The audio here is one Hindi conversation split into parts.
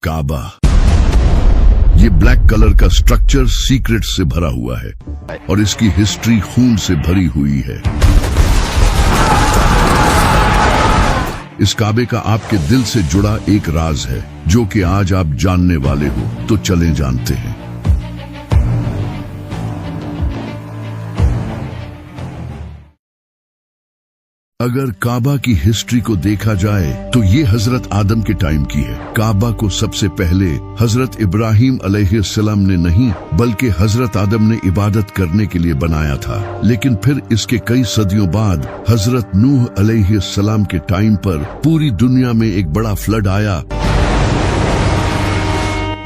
काबा। ये ब्लैक कलर का स्ट्रक्चर सीक्रेट से भरा हुआ है और इसकी हिस्ट्री खून से भरी हुई है। इस काबे का आपके दिल से जुड़ा एक राज है जो कि आज आप जानने वाले हो, तो चलें जानते हैं। अगर काबा की हिस्ट्री को देखा जाए तो ये हजरत आदम के टाइम की है। काबा को सबसे पहले हजरत इब्राहिम अलैहिस्सलाम ने नहीं बल्कि हजरत आदम ने इबादत करने के लिए बनाया था। लेकिन फिर इसके कई सदियों बाद हजरत नूह अलैहिस्सलाम के टाइम पर पूरी दुनिया में एक बड़ा फ्लड आया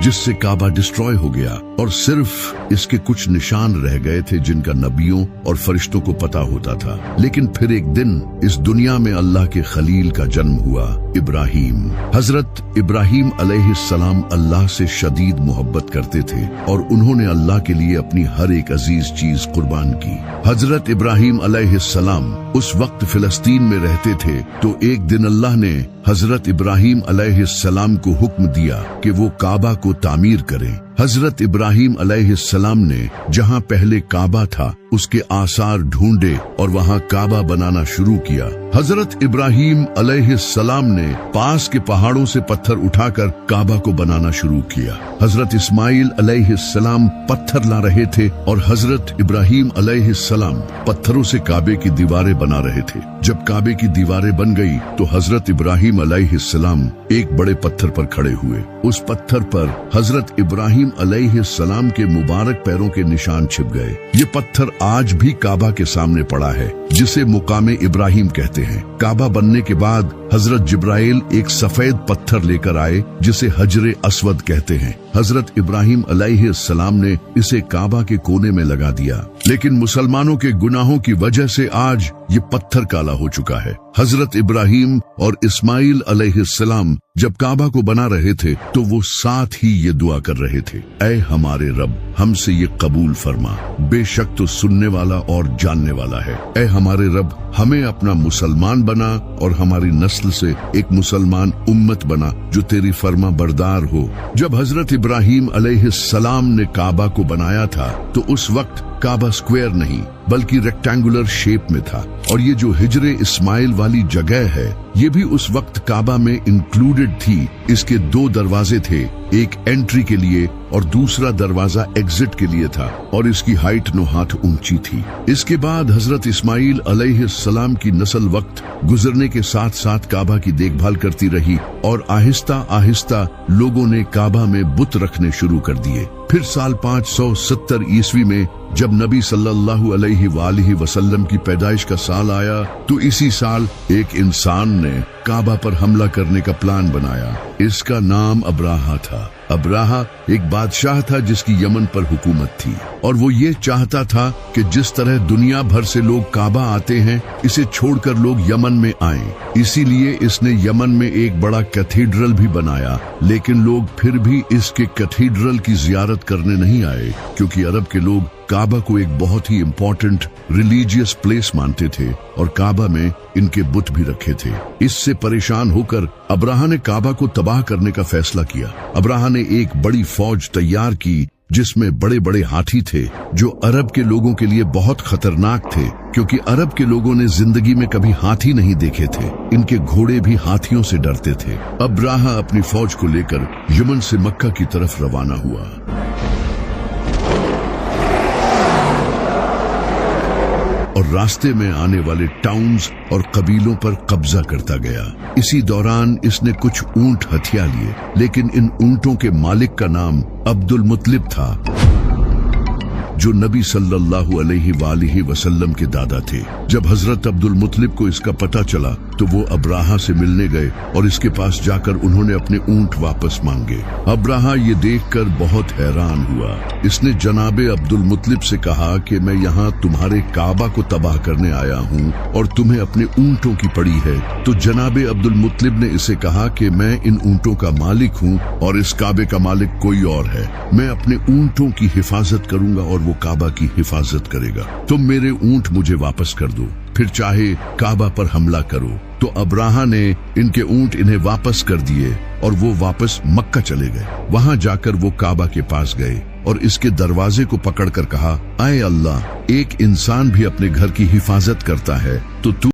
जिससे काबा डिस्ट्रॉय हो गया और सिर्फ इसके कुछ निशान रह गए थे जिनका नबियों और फरिश्तों को पता होता था। लेकिन फिर एक दिन इस दुनिया में अल्लाह के खलील का जन्म हुआ, इब्राहिम। हजरत इब्राहिम अलैहिस्सलाम अल्लाह से शदीद मोहब्बत करते थे और उन्होंने अल्लाह के लिए अपनी हर एक अजीज चीज कुर्बान की। हजरत इब्राहिम अलैहिस्सलाम उस वक्त फिलिस्तीन में रहते थे, तो एक दिन अल्लाह ने हजरत इब्राहिम अलैहिस्सलाम को हुक्म दिया कि वो काबा को तामीर करें। हजरत इब्राहिम अलैहिस्सलाम ने जहां पहले काबा था उसके आसार ढूंढे और वहां काबा बनाना शुरू किया। हजरत इब्राहिम अलैहिस्सलाम ने पास के पहाड़ों से पत्थर उठाकर काबा को बनाना शुरू किया। हजरत इस्माइल अलैहिस्सलाम पत्थर ला रहे थे और हजरत इब्राहिम अलैहिस्सलाम पत्थरों से काबे की दीवारें बना रहे थे। जब काबे की दीवारें बन गई तो हजरत इब्राहिम अलैहिस्सलाम एक बड़े पत्थर पर खड़े हुए। उस पत्थर पर हजरत इब्राहिम अलैहिस्सलाम के मुबारक पैरों के निशान छिप गए। ये पत्थर आज भी काबा के सामने पड़ा है, जिसे मुकामे इब्राहिम कहते हैं। काबा बनने के बाद हजरत जिब्राइल एक सफेद पत्थर लेकर आए जिसे हजरे अस्वद कहते हैं। हजरत इब्राहिम अलैहिस्सलाम ने इसे काबा के कोने में लगा दिया, लेकिन मुसलमानों के गुनाहों की वजह से आज ये पत्थर काला हो चुका है। हजरत इब्राहिम और इस्माइल अलैहिस्सलाम जब काबा को बना रहे थे तो वो साथ ही ये दुआ कर रहे थे, ऐ हमारे रब, हमसे ये कबूल फरमा, बेशक तो सुनने वाला और जानने वाला है। ऐ हमारे रब, हमें अपना मुसलमान बना और हमारी नस्ल से एक मुसलमान उम्मत बना जो तेरी फर्मा बरदार हो। जब हजरत इब्राहिम अलैहिस्सलाम ने काबा को बनाया था तो उस वक्त काबा स्क्वायर नहीं बल्कि रेक्टेंगुलर शेप में था, और ये जो हिजरे इस्माइल वाली जगह है ये भी उस वक्त काबा में इंक्लूडेड थी। इसके दो दरवाजे थे, एक एंट्री के लिए और दूसरा दरवाजा एग्जिट के लिए था, और इसकी हाइट 9 हाथ ऊंची थी। इसके बाद हजरत इस्माइल अलैहिस्सलाम की नस्ल वक्त गुजरने के साथ साथ काबा की देखभाल करती रही और आहिस्ता आहिस्ता लोगों ने काबा में बुत रखने शुरू कर दिए। फिर साल 570 ईस्वी में जब नबी सल्लल्लाहु अलैहि वसल्लम की पैदाइश का साल आया तो इसी साल एक इंसान ने काबा पर हमला करने का प्लान बनाया। इसका नाम अब्राहा था। अब्राहा एक बादशाह था जिसकी यमन पर हुकूमत थी, और वो ये चाहता था कि जिस तरह दुनिया भर से लोग काबा आते हैं इसे छोड़कर लोग यमन में आएं। इसीलिए इसने यमन में एक बड़ा कैथीड्रल भी बनाया, लेकिन लोग फिर भी इसके कैथीड्रल की जियारत करने नहीं आए, क्योंकि अरब के लोग काबा को एक बहुत ही इम्पोर्टेंट रिलीजियस प्लेस मानते थे और काबा में इनके बुत भी रखे थे। इससे परेशान होकर अब्राहा ने काबा को तबाह करने का फैसला किया। अब्राहा ने एक बड़ी फौज तैयार की जिसमें बड़े बड़े हाथी थे जो अरब के लोगों के लिए बहुत खतरनाक थे, क्योंकि अरब के लोगों ने जिंदगी में कभी हाथी नहीं देखे थे। इनके घोड़े भी हाथियों से डरते थे। अब्राहा अपनी फौज को लेकर यमन से मक्का की तरफ रवाना हुआ और रास्ते में आने वाले टाउन्स और कबीलों पर कब्जा करता गया। इसी दौरान इसने कुछ ऊंट हथिया लिए, लेकिन इन ऊंटों के मालिक का नाम अब्दुल मुत्तलिब था, जो नबी सल्लल्लाहु अलैहि वसल्लम के दादा थे। जब हजरत अब्दुल मुत्तलिब को इसका पता चला तो वो अब्राहा से मिलने गए और इसके पास जाकर उन्होंने अपने ऊंट वापस मांगे। अब्राहा ये देखकर बहुत हैरान हुआ। इसने जनाबे अब्दुल मुत्तलिब से कहा कि मैं यहाँ तुम्हारे काबा को तबाह करने आया हूँ और तुम्हें अपने ऊंटों की पड़ी है। तो जनाबे अब्दुल मुत्तलिब ने इसे कहा कि मैं इन ऊंटों का मालिक हूँ और इस काबे का मालिक कोई और है। मैं अपने ऊंटों की हिफाजत करूंगा और वो काबा की हिफाजत करेगा। तुम मेरे ऊंट मुझे वापस कर दो, फिर चाहे काबा पर हमला करो। तो अब्राहा ने इनके ऊंट इन्हें वापस कर दिए और वो वापस मक्का चले गए। वहां जाकर वो काबा के पास गए और इसके दरवाजे को पकड़कर कहा, आए अल्लाह, एक इंसान भी अपने घर की हिफाजत करता है तो तू